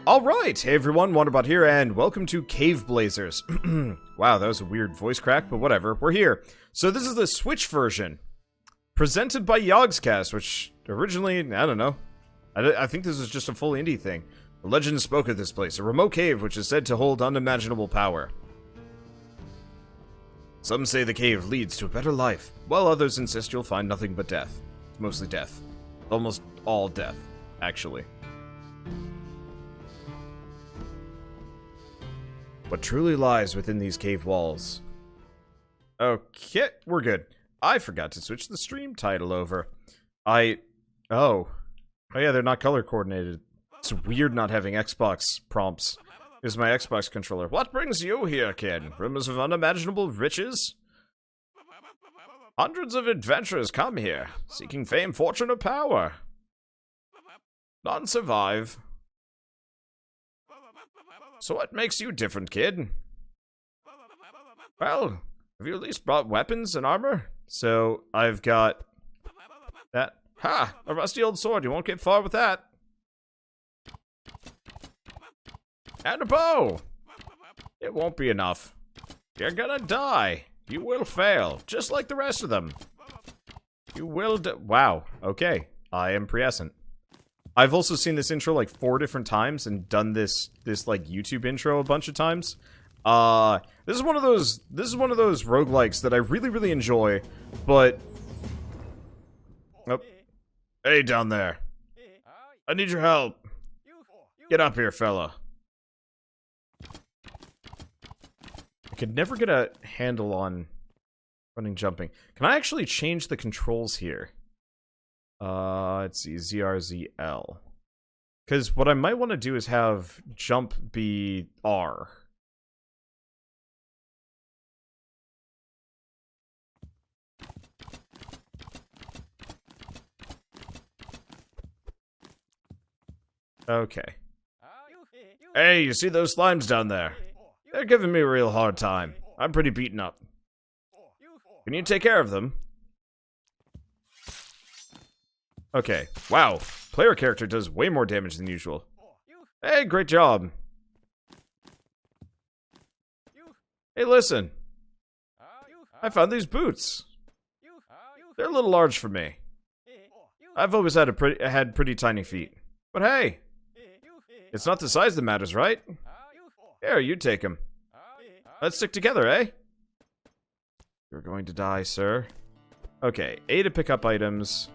Alright, hey everyone, Wanderbot here, and welcome to Caveblazers. Wow, that was a weird voice crack, but whatever, we're here. So this is the Switch version, presented by Yogscast, which originally, I don't know, I think this was just a full indie thing. The legend spoke of this place, a remote cave which is said to hold unimaginable power. Some say the cave leads to a better life, while others insist you'll find nothing but death. Mostly death. Almost all death, actually. What truly lies within these cave walls? Okay, we're good. I forgot to switch the stream title over. Oh yeah, they're not color coordinated. It's weird not having Xbox prompts. Here's my Xbox controller. What brings you here, kid? Rumors of unimaginable riches? Hundreds of adventurers come here, seeking fame, fortune, or power. None survive. So what makes you different, kid? Well, have you at least brought weapons and armor? So, I've got that. Ha! A rusty old sword, you won't get far with that. And a bow! It won't be enough. You're gonna die. You will fail, just like the rest of them. You will wow, okay. I am prescient. I've also seen this intro like 4 different times and done this like YouTube intro a bunch of times. This is one of those roguelikes that I really enjoy, but oh. Hey down there. I need your help. Get up here, fella. I could never get a handle on running jumping. Can I actually change the controls here? Let's see, ZRZL. Because what I might want to do is have jump be R. Okay. Hey, you see those slimes down there? They're giving me a real hard time. I'm pretty beaten up. Can you take care of them? Okay, wow. Player character does way more damage than usual. Hey, great job. Hey, listen. I found these boots. They're a little large for me. I've always had pretty tiny feet. But hey, it's not the size that matters, right? Here, you take them. Let's stick together, eh? You're going to die, sir. Okay, A to pick up items.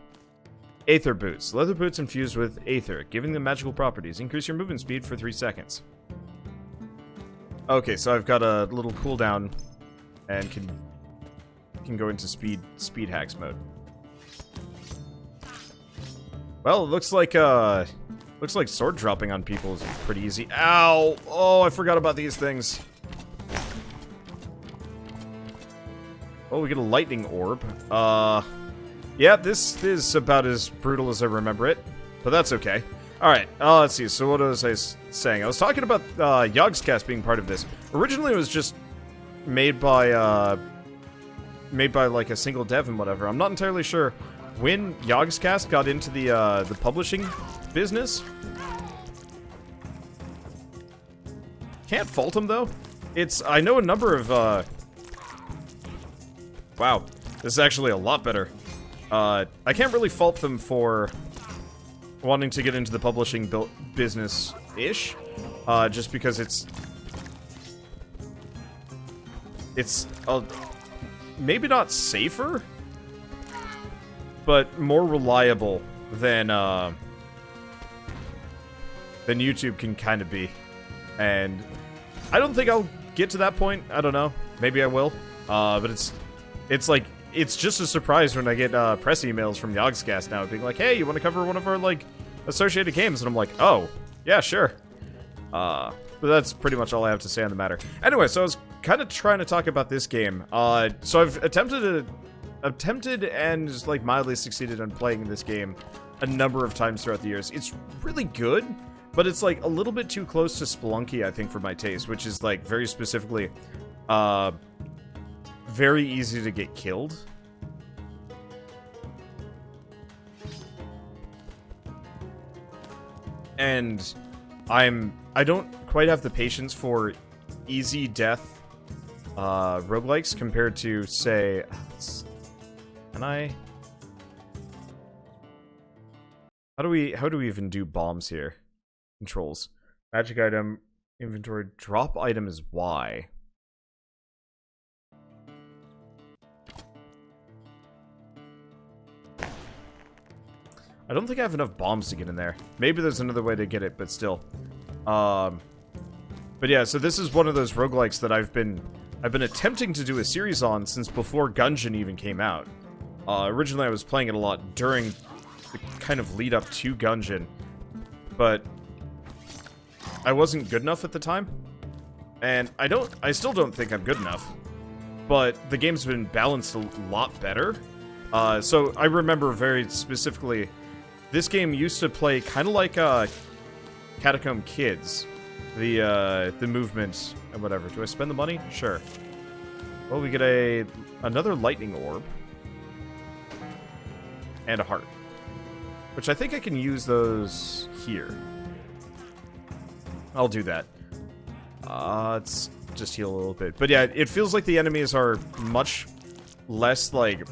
Aether boots. Leather boots infused with aether, giving them magical properties. Increase your movement speed for 3 seconds. Okay, so I've got a little cooldown and can go into speed hacks mode. Well, it looks like sword dropping on people is pretty easy. Ow! Oh, I forgot about these things. Oh, we get a lightning orb. Yeah, this is about as brutal as I remember it, but that's okay. Alright, let's see, so what was I saying? I was talking about Yogscast being part of this. Originally it was just made by like a single dev and whatever. I'm not entirely sure when Yogscast got into the publishing business. Can't fault them though. I know a number of wow, this is actually a lot better. I can't really fault them for wanting to get into the publishing business-ish, just because it's maybe not safer, but more reliable than YouTube can kind of be. And I don't think I'll get to that point. I don't know. Maybe I will. But it's like, it's just a surprise when I get press emails from Yogscast now being like, hey, you want to cover one of our, like, associated games? And I'm like, oh, yeah, sure. But that's pretty much all I have to say on the matter. Anyway, so I was kind of trying to talk about this game. So I've attempted and, like, mildly succeeded on playing this game a number of times throughout the years. It's really good, but it's, like, a little bit too close to Spelunky, I think, for my taste, which is, like, very specifically, very easy to get killed. And I don't quite have the patience for easy death roguelikes compared to, say, can I? How do we even do bombs here? Controls. Magic item, inventory, drop item is Y. I don't think I have enough bombs to get in there. Maybe there's another way to get it, but still. But yeah, so this is one of those roguelikes that I've been attempting to do a series on since before Gungeon even came out. Originally I was playing it a lot during the kind of lead up to Gungeon, but I wasn't good enough at the time. And I still don't think I'm good enough. But the game's been balanced a lot better. So I remember very specifically, this game used to play kind of like Catacomb Kids. The movement and whatever. Do I spend the money? Sure. Well, we get another lightning orb. And a heart. Which I think I can use those here. I'll do that. Let's just heal a little bit. But yeah, it feels like the enemies are much less like...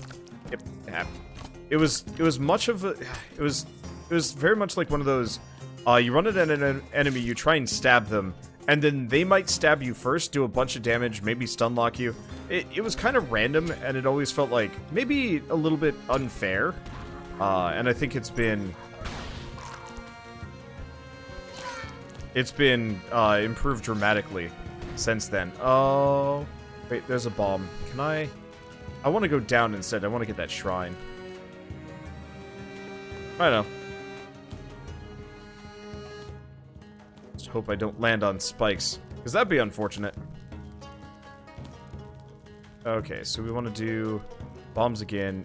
It was much of a... It was very much like one of those... you run at an enemy, you try and stab them, and then they might stab you first, do a bunch of damage, maybe stun lock you. It was kind of random, and it always felt like maybe a little bit unfair. And I think it's been improved dramatically since then. Oh, wait, there's a bomb. Can I want to go down instead. I want to get that shrine. I know. Just hope I don't land on spikes, because that'd be unfortunate. Okay, so we want to do bombs again,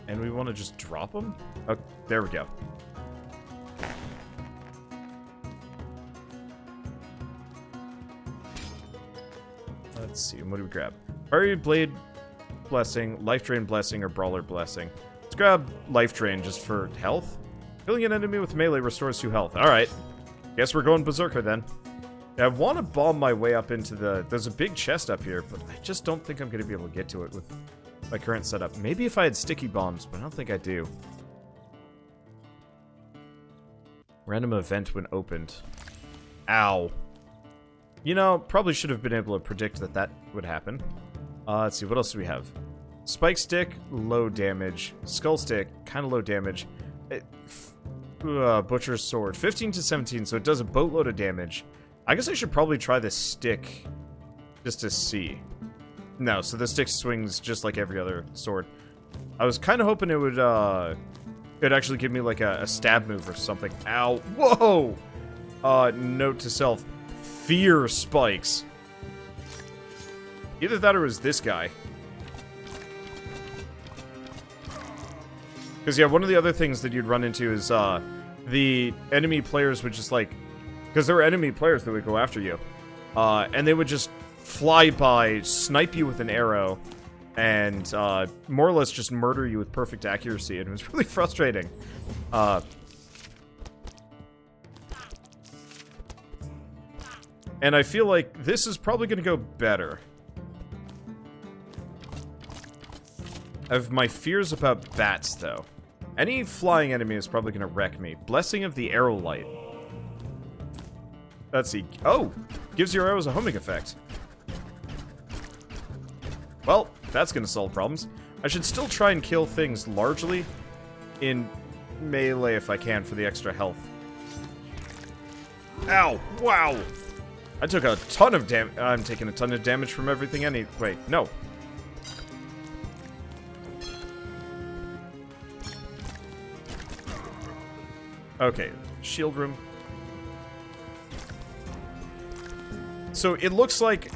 and we want to just drop them? Oh, there we go. Let's see, what do we grab? Fiery Blade Blessing, Life Drain Blessing, or Brawler Blessing. Let's grab Life Drain just for health. Killing an enemy with melee restores 2 health. Alright. Guess we're going Berserker then. Yeah, I want to bomb my way up into the... There's a big chest up here, but I just don't think I'm going to be able to get to it with my current setup. Maybe if I had sticky bombs, but I don't think I do. Random event when opened. Ow. You know, probably should have been able to predict that would happen. Let's see, what else do we have? Spike Stick, low damage. Skull Stick, kind of low damage. Butcher's Sword, 15 to 17, so it does a boatload of damage. I guess I should probably try the stick just to see. No, so the stick swings just like every other sword. I was kind of hoping it would it'd actually give me like a stab move or something. Ow. Whoa! Note to self. Fear spikes. Either that or it was this guy. Because, yeah, one of the other things that you'd run into is, the enemy players would just, like... Because there were enemy players that would go after you. And they would just fly by, snipe you with an arrow, and, more or less just murder you with perfect accuracy, and it was really frustrating. And I feel like this is probably going to go better. I have my fears about bats, though. Any flying enemy is probably going to wreck me. Blessing of the Arrow Light. Let's see. Oh! Gives your arrows a homing effect. Well, that's going to solve problems. I should still try and kill things largely in melee if I can for the extra health. Ow! Wow! I took a ton of damage. I'm taking a ton of damage from everything anyway. No. Okay, shield room. So it looks like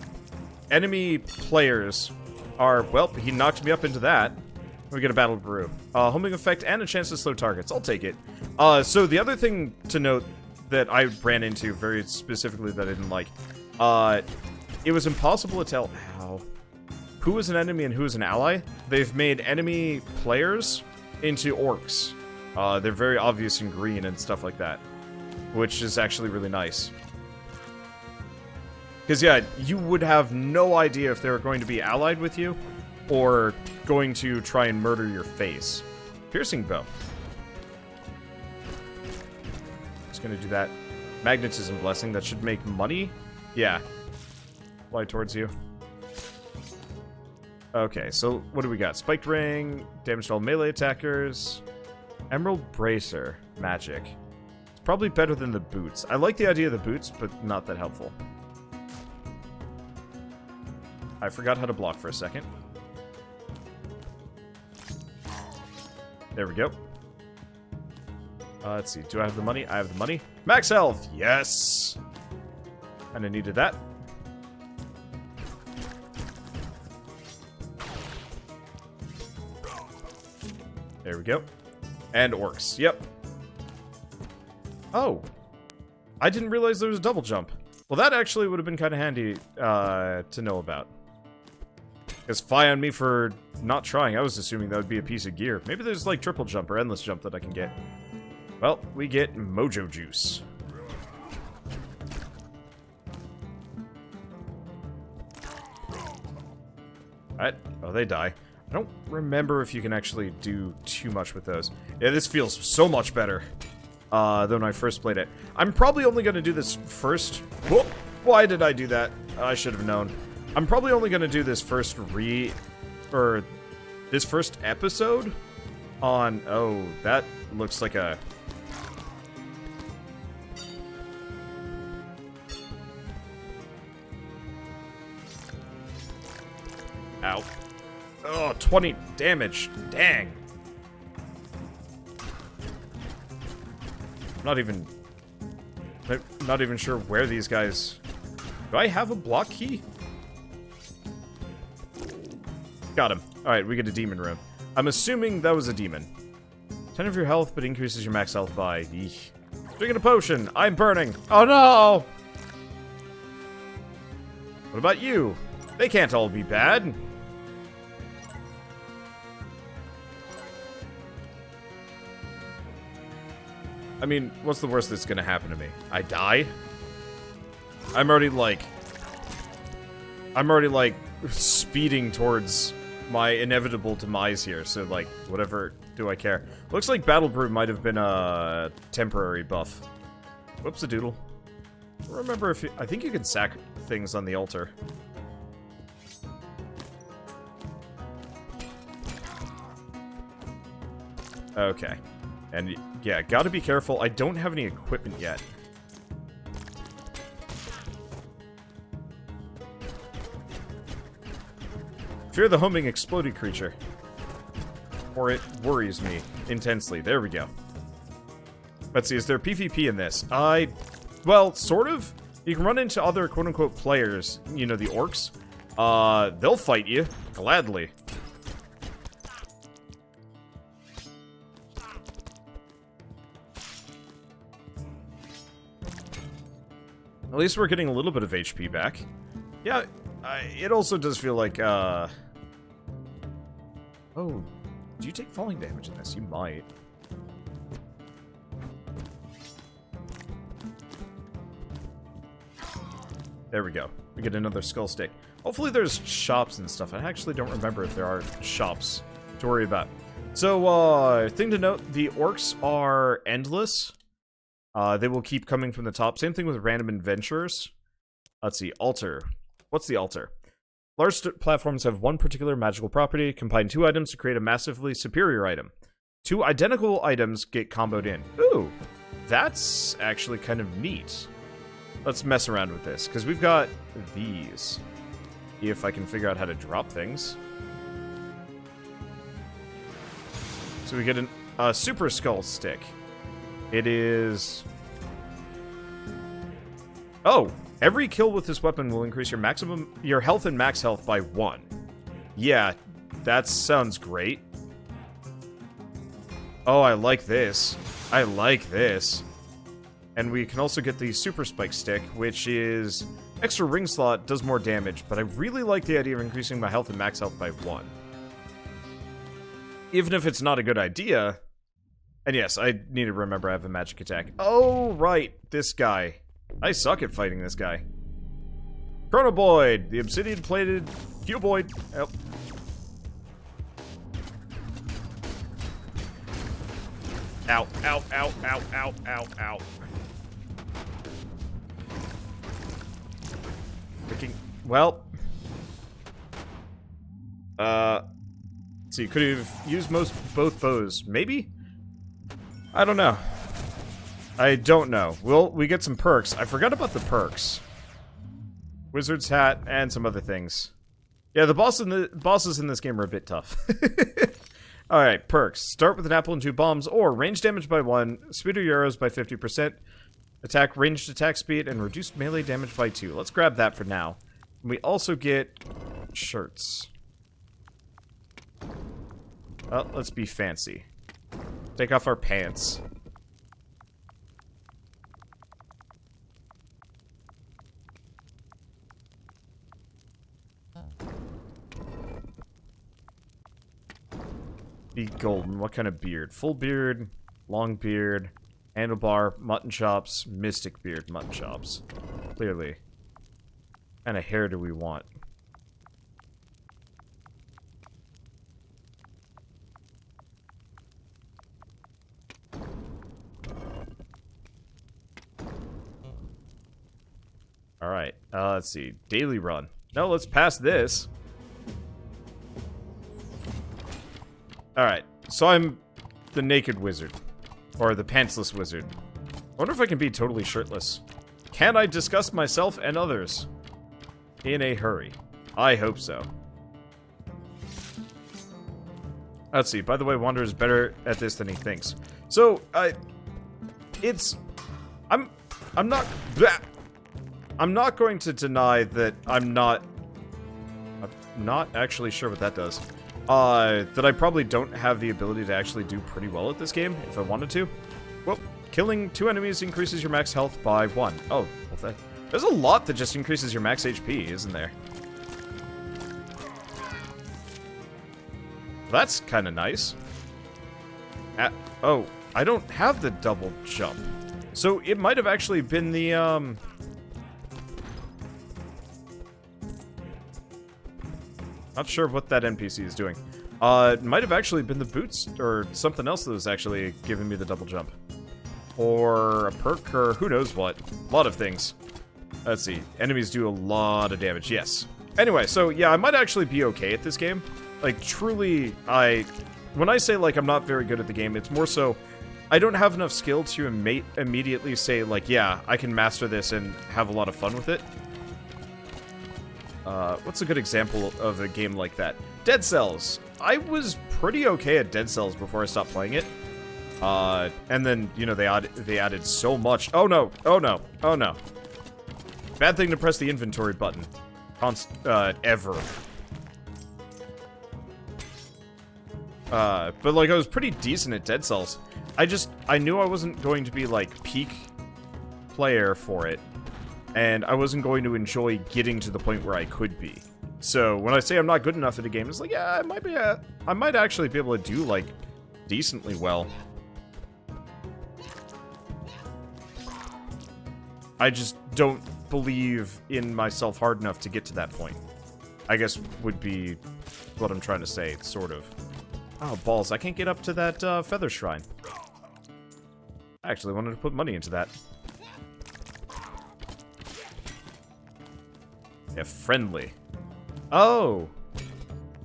enemy players are... Well, he knocked me up into that. We get a battle brew. Homing effect and a chance to slow targets. I'll take it. So the other thing to note that I ran into very specifically that I didn't like. It was impossible to tell who was an enemy and who was an ally. They've made enemy players into orcs. They're very obvious in green and stuff like that. which is actually really nice. Because, yeah, you would have no idea if they were going to be allied with you or going to try and murder your face. Piercing bow. Just gonna do that. Magnetism blessing, that should make money? Yeah. Fly towards you. Okay, so what do we got? Spiked ring, damage to all melee attackers, emerald bracer, magic. It's probably better than the boots. I like the idea of the boots, but not that helpful. I forgot how to block for a second. There we go. Let's see. Do I have the money? I have the money. Max health! Yes! Kinda needed that. There we go. And orcs. Yep. Oh. I didn't realize there was a double jump. Well, that actually would have been kind of handy to know about. Because fie on me for not trying. I was assuming that would be a piece of gear. Maybe there's like triple jump or endless jump that I can get. Well, we get mojo juice. Alright. Oh, they die. I don't remember if you can actually do too much with those. Yeah, this feels so much better than when I first played it. I'm probably only going to do this first. Whoop! Why did I do that? I should have known. I'm probably only going to do this first this first episode on... Oh, that looks like a... Ow. Oh, 20 damage. Dang. Not even sure where these guys... Do I have a block key? Got him. Alright, we get a demon room. I'm assuming that was a demon. 10 of your health, but increases your max health by... Eek. Drinking a potion. I'm burning. Oh no! What about you? They can't all be bad. I mean, what's the worst that's gonna happen to me? I die? I'm already like, speeding towards my inevitable demise here, so, like, whatever do I care. Looks like Battle Brew might have been a temporary buff. Whoops a doodle. I don't remember if I think you can sack things on the altar. Okay. And, yeah, gotta be careful. I don't have any equipment yet. Fear the homing exploded creature. Or it worries me intensely. There we go. Let's see, is there PvP in this? Well, sort of. You can run into other quote-unquote players, you know, the orcs. They'll fight you, gladly. At least we're getting a little bit of HP back. Yeah, it also does feel like, Oh, do you take falling damage in this? You might. There we go. We get another skull stick. Hopefully there's shops and stuff. I actually don't remember if there are shops to worry about. So, thing to note, the orcs are endless. They will keep coming from the top. Same thing with random adventurers. Let's see, altar. What's the altar? Large platforms have one particular magical property. Combine 2 items to create a massively superior item. 2 identical items get comboed in. Ooh, that's actually kind of neat. Let's mess around with this, because we've got these. If I can figure out how to drop things. So we get a super skull stick. It is... Oh! Every kill with this weapon will increase your health and max health by 1. Yeah, that sounds great. Oh, I like this. I like this. And we can also get the Super Spike Stick, which is extra ring slot, does more damage, but I really like the idea of increasing my health and max health by 1. Even if it's not a good idea, And yes, I need to remember I have a magic attack. Oh, right. This guy. I suck at fighting this guy. Chronoboid, the obsidian-plated cuboid. Yep. Ow, ow, ow, ow, ow, ow, ow. Freaking, well. So you could have used both bows. Maybe? I don't know. I don't know. We get some perks. I forgot about the perks. Wizard's hat and some other things. Yeah, the bosses in this game are a bit tough. Alright, perks. Start with an apple and 2 bombs, or range damage by 1, speed of your arrows by 50%, ranged attack speed, and reduced melee damage by 2. Let's grab that for now. And we also get shirts. Well, let's be fancy. Take off our pants. Be golden. What kind of beard? Full beard, long beard, handlebar, mutton chops, mystic beard, mutton chops. Clearly. What kind of hair do we want? Alright, let's see. Daily run. No, let's pass this. Alright, so I'm the naked wizard. Or the pantsless wizard. I wonder if I can be totally shirtless. Can I discuss myself and others? In a hurry. I hope so. Let's see. By the way, Wander is better at this than he thinks. So, I'm not going to deny that I'm not actually sure what that does. That I probably don't have the ability to actually do pretty well at this game, if I wanted to. Well, killing 2 enemies increases your max health by 1. Oh, well, there's a lot that just increases your max HP, isn't there? That's kind of nice. Oh, I don't have the double jump. So it might have actually been the, not sure what that NPC is doing. It might have actually been the boots or something else that was actually giving me the double jump. Or a perk or who knows what. A lot of things. Let's see. Enemies do a lot of damage. Yes. Anyway, so yeah, I might actually be okay at this game. Like, truly, when I say, like, I'm not very good at the game, it's more so I don't have enough skill to immediately say, like, yeah, I can master this and have a lot of fun with it. What's a good example of a game like that? Dead Cells. I was pretty okay at Dead Cells before I stopped playing it. And then, you know, they added so much. Oh no, oh no, oh no. Bad thing to press the inventory button. Ever. But like, I was pretty decent at Dead Cells. I knew I wasn't going to be like peak player for it. And I wasn't going to enjoy getting to the point where I could be. So when I say I'm not good enough at a game, it's like, yeah, I might actually be able to do, like, decently well. I just don't believe in myself hard enough to get to that point. I guess would be what I'm trying to say, sort of. Oh, balls, I can't get up to that feather shrine. I actually wanted to put money into that. Yeah, friendly. Oh!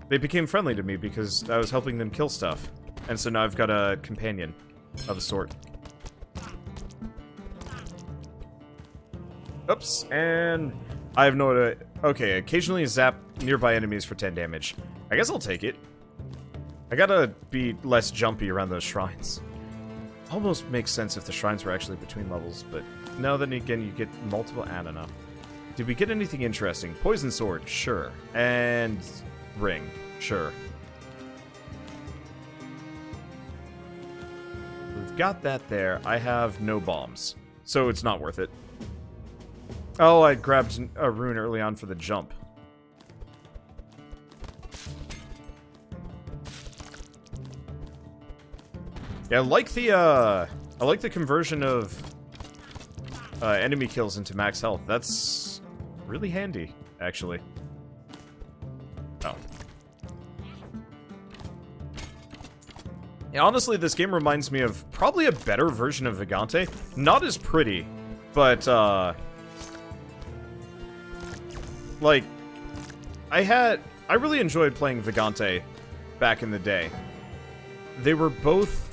They became friendly to me because I was helping them kill stuff. And so now I've got a companion of a sort. Oops, and I have no... Okay, occasionally zap nearby enemies for 10 damage. I guess I'll take it. I gotta be less jumpy around those shrines. Almost makes sense if the shrines were actually between levels, but no, then again, you get multiple... I don't know. Did we get anything interesting? Poison sword, sure. And ring, sure. We've got that there. I have no bombs, so it's not worth it. Oh, I grabbed a rune early on for the jump. Yeah, I like the conversion of enemy kills into max health. That's really handy, actually. Oh. Yeah, honestly, this game reminds me of probably a better version of Vagante. Not as pretty, but, like, I really enjoyed playing Vagante back in the day. They were both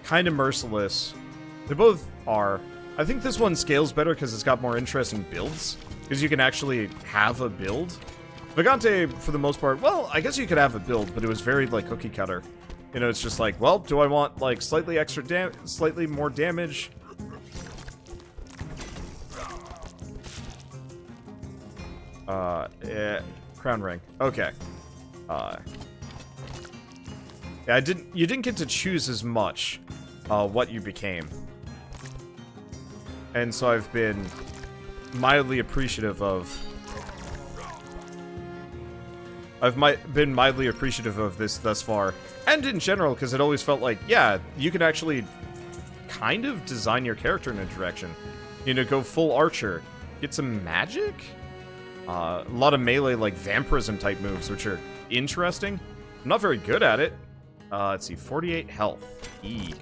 kind of merciless. They both are. I think this one scales better because it's got more interesting builds. Because you can actually have a build. Vagante, for the most part, well, I guess you could have a build, but it was very, like, cookie cutter. You know, it's just like, well, do I want, like, slightly more damage? Yeah, crown ring. Okay. Yeah, you didn't get to choose as much, what you became. And so I've been mildly appreciative of... been mildly appreciative of this thus far. And in general, because it always felt like, yeah, you can actually kind of design your character in a direction. You know, go full archer. Get some magic? A lot of melee, like, vampirism type moves, which are interesting. I'm not very good at it. Let's see, 48 health. E.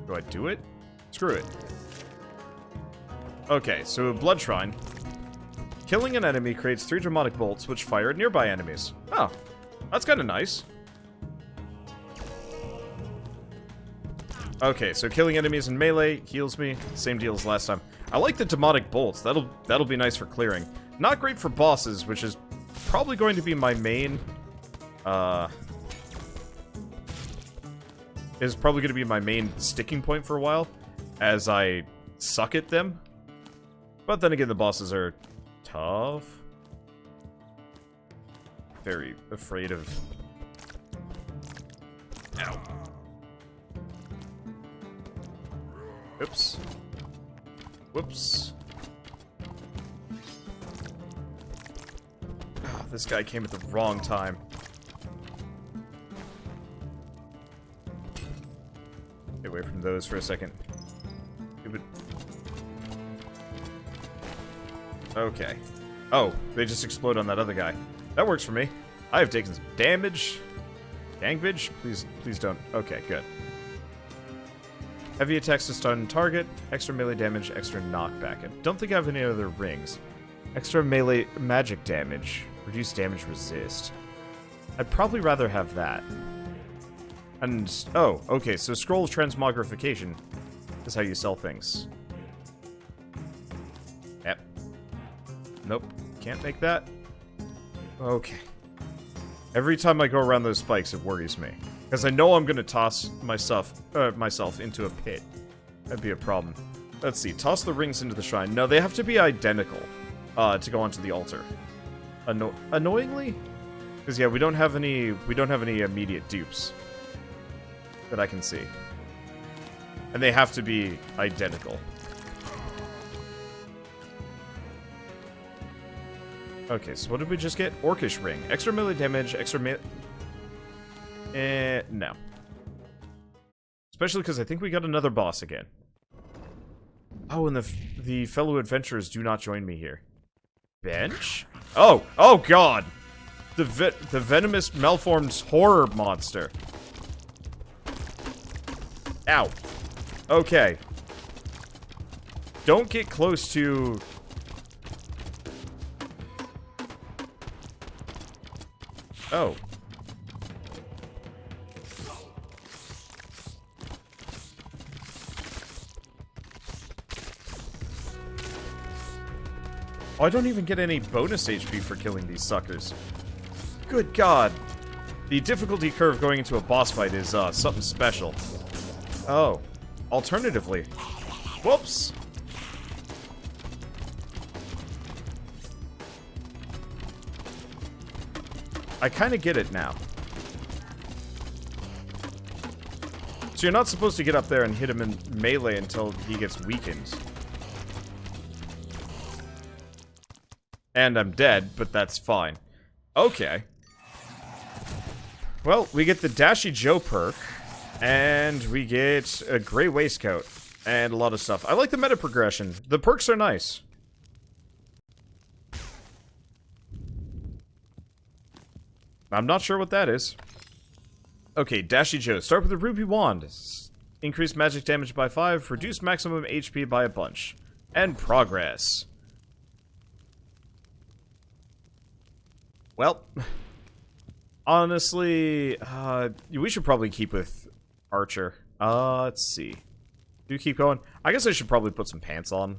Do I do it? Screw it. Okay, so Blood Shrine. Killing an enemy creates 3 dramatic bolts, which fire at nearby enemies. Oh, that's kind of nice. Okay, so killing enemies in melee heals me. Same deal as last time. I like the demonic bolts. That'll be nice for clearing. Not great for bosses, which is probably going to be my main... is probably going to be my main sticking point for a while, as I suck at them. But then again, the bosses are tough. Very afraid of... Ow. Oops. Whoops. Oh, this guy came at the wrong time. Get away from those for a second. Okay. Oh, they just explode on that other guy. That works for me. I have taken some damage. Gangbage? Please don't. Okay, good. Heavy attacks to stun target. Extra melee damage, extra knockback. I don't think I have any other rings. Extra melee magic damage. Reduce damage resist. I'd probably rather have that. And, oh, okay, so scroll transmogrification is how you sell things. Yep. Nope, can't make that. Okay. Every time I go around those spikes, it worries me. Because I know I'm gonna toss myself into a pit. That'd be a problem. Let's see, toss the rings into the shrine. No, they have to be identical to go onto the altar. Annoyingly? Because yeah, we don't have any immediate dupes that I can see. And they have to be identical. Okay, so what did we just get? Orcish ring. Extra melee damage, extra no. Especially because I think we got another boss again. Oh, and the fellow adventurers do not join me here. Bench? Oh! Oh, God! The venomous, malformed horror monster. Ow. Okay. Don't get close to... Oh. Oh, I don't even get any bonus HP for killing these suckers. Good God. The difficulty curve going into a boss fight is, something special. Oh. Alternatively. Whoops! I kind of get it now. So you're not supposed to get up there and hit him in melee until he gets weakened. And I'm dead, but that's fine. Okay. Well, we get the Dashy Joe perk, and we get a gray waistcoat, and a lot of stuff. I like the meta progression. The perks are nice. I'm not sure what that is. Okay, Dashy Joe. Start with a Ruby Wand. Increase magic damage by 5, reduce maximum HP by a bunch. And progress. Well, honestly, we should probably keep with Archer. Let's see. Do you keep going? I guess I should probably put some pants on.